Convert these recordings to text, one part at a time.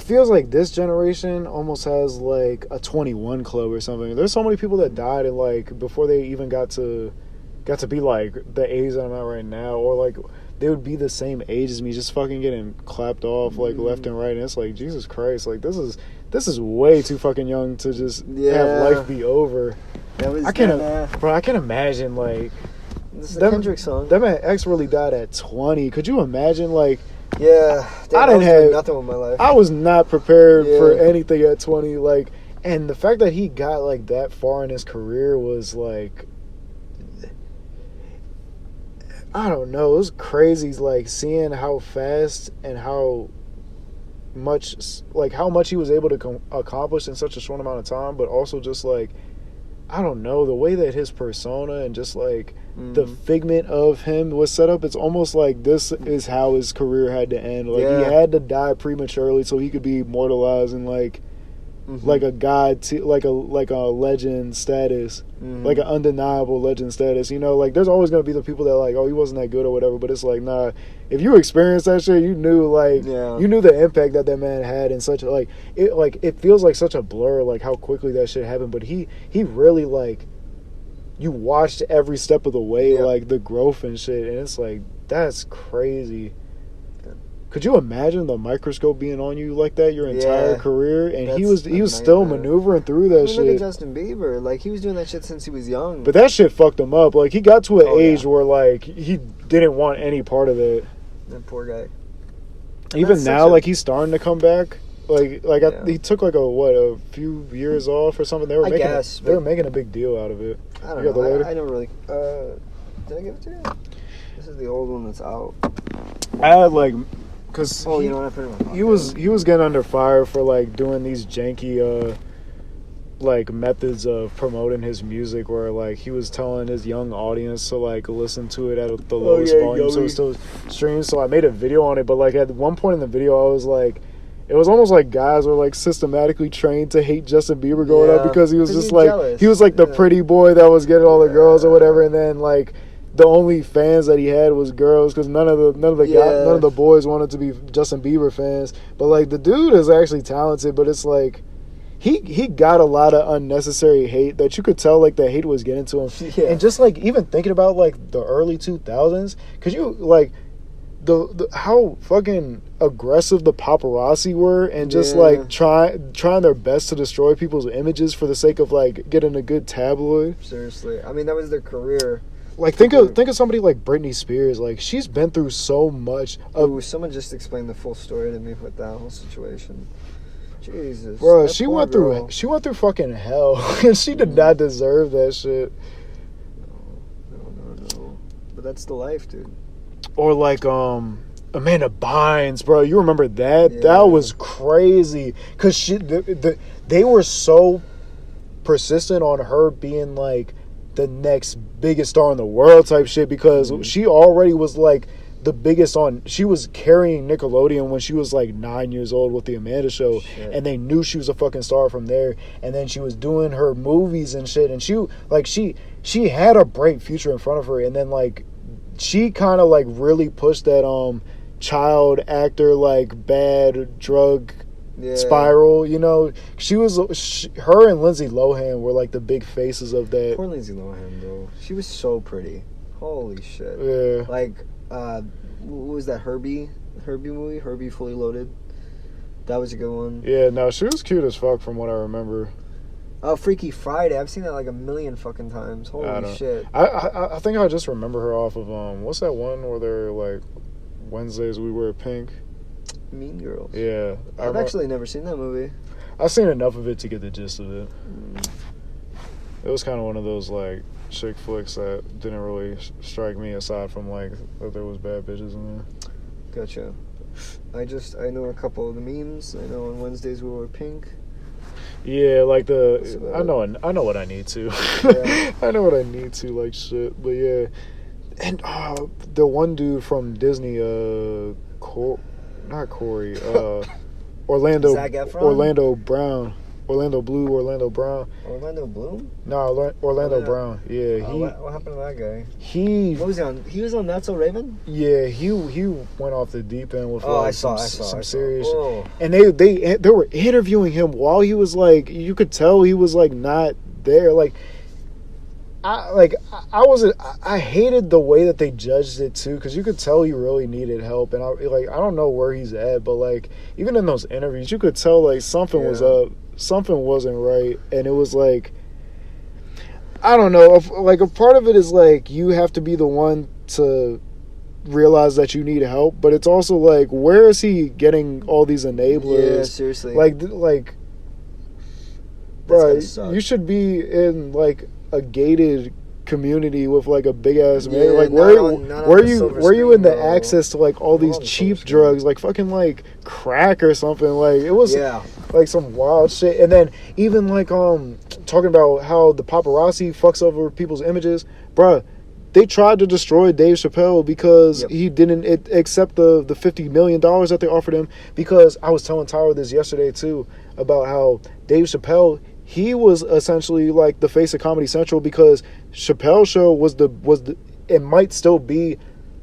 feels like this generation almost has like a 21 club or something. There's so many people that died and like before they even got to be like the age that I'm at right now, or like they would be the same age as me, just fucking getting clapped off like left and right. And it's like, Jesus Christ, like this is way too fucking young to just have life be over. I can't imagine like. This is a Kendrick song. That man X really died at 20. Could you imagine like? Yeah, damn, I didn't have nothing with my life. I was not prepared for anything at 20. Like, and the fact that he got like that far in his career was like, I don't know. It was crazy. Like seeing how fast and how much he was able to accomplish in such a short amount of time, but also just like, I don't know, the way that his persona and just like the figment of him was set up, it's almost like this is how his career had to end. Like he had to die prematurely so he could be immortalized in like like a god, like a legend status, like an undeniable legend status. You know, like there's always gonna be the people that are like, oh, he wasn't that good or whatever. But it's like, nah, if you experienced that shit, you knew you knew the impact that man had in such like it feels like such a blur, like how quickly that shit happened. But he really like, you watched every step of the way, like the growth and shit, and it's like, that's crazy. Could you imagine the microscope being on you like that your entire career? And he was still maneuvering through that shit. Look at Justin Bieber. Like, he was doing that shit since he was young. But that shit fucked him up. Like, he got to an age where, like, he didn't want any part of it. That poor guy. Even now, like, he's starting to come back. He took, like, a few years off or something. They were making a big deal out of it. I don't know. I don't really... did I give it to you? This is the old one that's out. I had, like... Cause you know what, I put it in my pocket. he was getting under fire for like doing these janky like methods of promoting his music, where like he was telling his young audience to like listen to it at the lowest volume so it still streams. So I made a video on it, but like at one point in the video I was like, it was almost like guys were like systematically trained to hate Justin Bieber growing up because he was just like jealous. He was like the pretty boy that was getting all the girls or whatever, and then like the only fans that he had was girls because none of the boys wanted to be Justin Bieber fans. But like the dude is actually talented, but it's like he got a lot of unnecessary hate that you could tell like the hate was getting to him. And just like even thinking about like the early 2000s, because you like the how fucking aggressive the paparazzi were and just like trying their best to destroy people's images for the sake of like getting a good tabloid. Seriously, I mean that was their career. Like think of somebody like Britney Spears. Like she's been through so much. Someone just explained the full story to me with that whole situation. Jesus, bro, she went through fucking hell, and she did not deserve that shit. No. But that's the life, dude. Or like Amanda Bynes, bro. You remember that? Yeah. That was crazy because they were so persistent on her being like the next biggest star in the world type shit because she already was like the biggest on. She was carrying Nickelodeon when she was like 9 years old with the Amanda Show. Shit. And they knew she was a fucking star from there. And then she was doing her movies and shit, and she had a bright future in front of her. And then like she kind of like really pushed that child actor like bad drug spiral, you know. Her and Lindsay Lohan were like the big faces of that. Poor Lindsay Lohan, bro. She was so pretty. Holy shit. Yeah. Like, what was that Herbie movie? Herbie Fully Loaded. That was a good one. Yeah, no, she was cute as fuck from what I remember. Oh, Freaky Friday. I've seen that like a million fucking times. Holy shit. I think I just remember her off of what's that one where they're like Wednesdays we wear pink? Mean Girls. Yeah. I've actually never seen that movie. I've seen enough of it to get the gist of it. It was kind of one of those like chick flicks that didn't really strike me, aside from like that there was bad bitches in there. Gotcha. I know a couple of the memes. I know on Wednesdays we wear pink. Yeah, like I know what I need to. Yeah. I know what I need to, like shit. But yeah. And the one dude from Disney, not Corey, Orlando Zac Efron? Orlando Brown. Orlando Brown. Orlando Bloom? No, Orlando Brown. Yeah, what happened to that guy? What was he on? He was on That's So Raven? Yeah, he went off the deep end with some serious shit. Oh. And they were interviewing him while he was like, you could tell he was like not there. Like I hated the way that they judged it too, because you could tell he really needed help, and I don't know where he's at, but like even in those interviews, you could tell like something was up, something wasn't right, and it was like, I don't know, like a part of it is like you have to be the one to realize that you need help, but it's also like, where is he getting all these enablers? Yeah, seriously. Like, bro, you should be in like a gated community with like a big ass man. Like where you in the access to like all these cheap drugs, like fucking like crack or something? Like it was like some wild shit. And then even like talking about how the paparazzi fucks over people's images, bruh. They tried to destroy Dave Chappelle because he didn't accept the $50 million that they offered him. Because I was telling Tyler this yesterday too, about how Dave Chappelle, he was essentially like the face of Comedy Central, because Chappelle's show was it might still be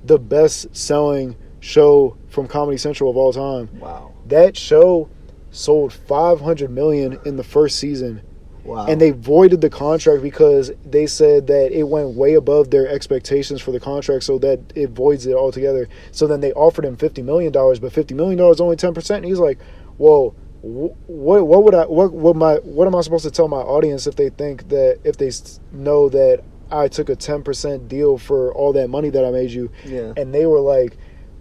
the best selling show from Comedy Central of all time. Wow. That show sold 500 million in the first season. Wow. And they voided the contract because they said that it went way above their expectations for the contract, so that it voids it altogether. So then they offered him $50 million, but $50 million is only 10%. And he's like, whoa, what am I supposed to tell my audience if they think that, if they know that I took a 10% deal for all that money that I made you? Yeah. And they were like,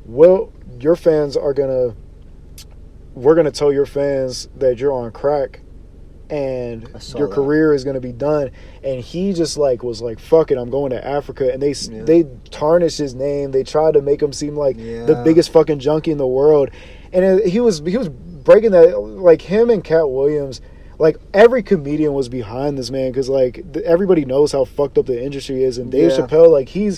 well, your fans we're going to tell your fans that you're on crack and your career is going to be done. And he just like was like, fuck it, I'm going to Africa. And they tarnished his name. They tried to make him seem like the biggest fucking junkie in the world. And he was breaking that, like him and Cat Williams, like every comedian was behind this man, because like everybody knows how fucked up the industry is. And Dave Chappelle, like he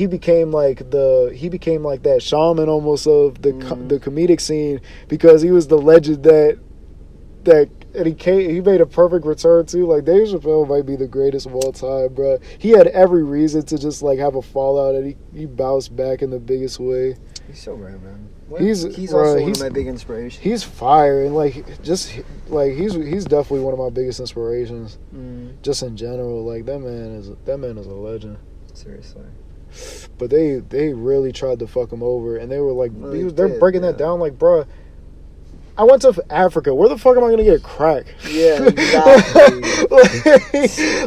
became like that shaman almost of the comedic scene, because he was the legend that and he made a perfect return too. Like Dave Chappelle might be the greatest of all time, bro. He had every reason to just like have a fallout, and he bounced back in the biggest way. He's so rad, man. He's also one of my big inspirations. He's fire, and like just like he's definitely one of my biggest inspirations. Just in general, like that man is a legend. Seriously. But they really tried to fuck him over, and they were like, they're breaking that down, like, bruh, I went to Africa. Where the fuck am I gonna get crack? Yeah, exactly.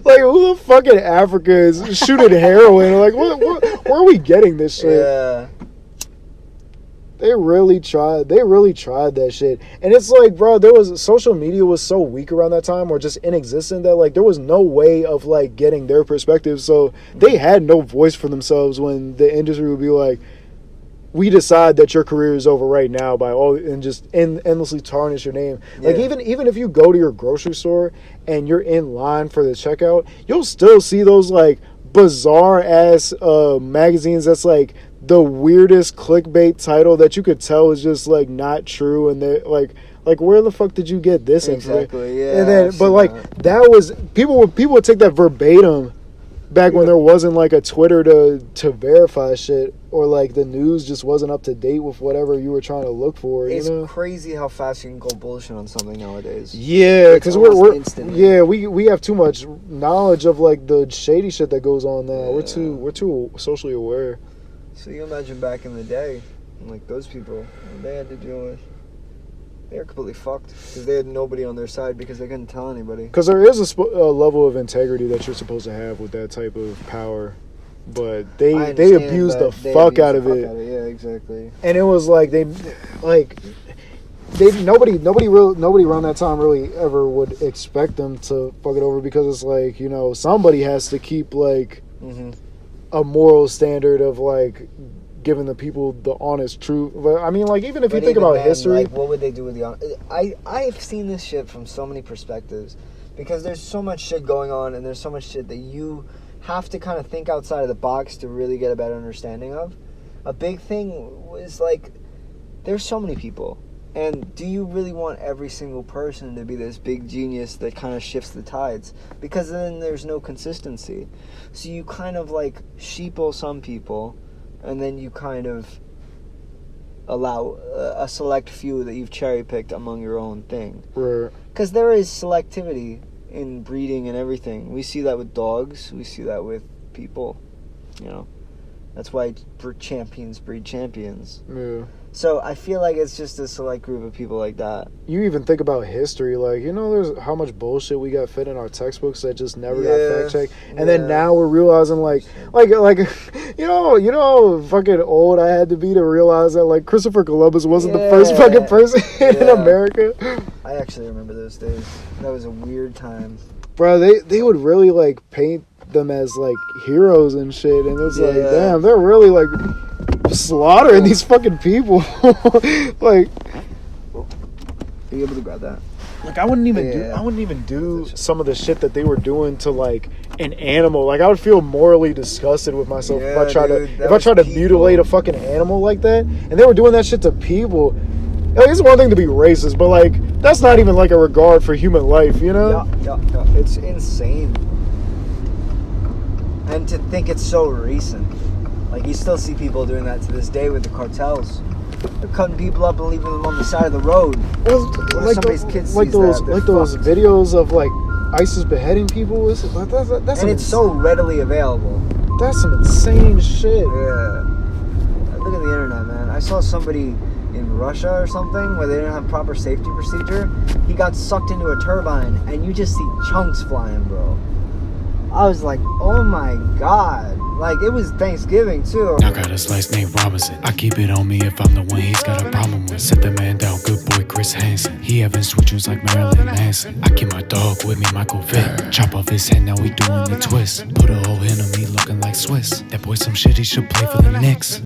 like who the fuck in Africa is shooting heroin? Like, where are we getting this shit? Yeah. They really tried that shit. And it's like, bro, social media was so weak around that time, or just inexistent, that like there was no way of like getting their perspective. So they had no voice for themselves when the industry would be like, we decide that your career is over right now and just endlessly tarnish your name. Yeah. Like even if you go to your grocery store and you're in line for the checkout, you'll still see those like bizarre ass magazines that's like the weirdest clickbait title that you could tell is just like not true, and they like where the fuck did you get this exactly? Yeah. And then but like that was people would take that verbatim back when there wasn't like a Twitter to verify shit, or like the news just wasn't up to date with whatever you were trying to look for. It's crazy how fast you can go bullshit on something nowadays. Yeah, because we have too much knowledge of like the shady shit that goes on now. Yeah. We're too socially aware. So you imagine back in the day, like those people, they had to deal with. They were completely fucked because they had nobody on their side because they couldn't tell anybody. Because there is a level of integrity that you're supposed to have with that type of power, but they abused the fuck out of it. Yeah, exactly. And it was like nobody around that time really ever would expect them to fuck it over, because it's like, you know, somebody has to keep like a moral standard of like giving the people the honest truth. But I mean, like, even if you think about history, like, what would they do with the honest? I've seen this shit from so many perspectives, because there's so much shit going on, and there's so much shit that you have to kind of think outside of the box to really get a better understanding of. A big thing was like, there's so many people And do you really want every single person to be this big genius that kind of shifts the tides? Because then there's no consistency. So you kind of like sheeple some people, and then you kind of allow a select few that you've cherry-picked among your own thing. Right. Because there is selectivity in breeding and everything. We see that with dogs. We see that with people. You know? That's why champions breed champions. Yeah. So I feel like it's just a select group of people like that. You even think about history, like, you know, there's how much bullshit we got fit in our textbooks that just never got fact checked, and then now we're realizing, like, you know how fucking old I had to be to realize that, like, Christopher Columbus wasn't the first fucking person in America. I actually remember those days. That was a weird time, bro. They would really like paint them as like heroes and shit, and it's like, damn, they're really like slaughtering these fucking people. Like, are you able to grab that? Like, I wouldn't even do some of the shit that they were doing to like an animal. Like, I would feel morally disgusted with myself if I tried to mutilate a fucking animal like that. And they were doing that shit to people. Like, it's one thing to be racist, but like that's not even like a regard for human life, you know? Yeah. It's insane. And to think it's so recent. Like, you still see people doing that to this day with the cartels. They're cutting people up and leaving them on the side of the road. Well, like those videos of like ISIS beheading people. That's and it's so readily available. That's some insane shit. Yeah. Look at the internet, man. I saw somebody in Russia or something where they didn't have proper safety procedure. He got sucked into a turbine, and you just see chunks flying, bro. I was like, oh my god. Like, it was Thanksgiving, too. I got a slice named Robinson. I keep it on me if I'm the one he's got a problem with. Set the man down, good boy Chris Hansen. He having switchers like Marilyn Manson. I keep my dog with me, Michael Vick. Chop off his head, now we doing the twist. Put a hole in him, he looking like Swiss. That boy some shit, he should play for the Knicks.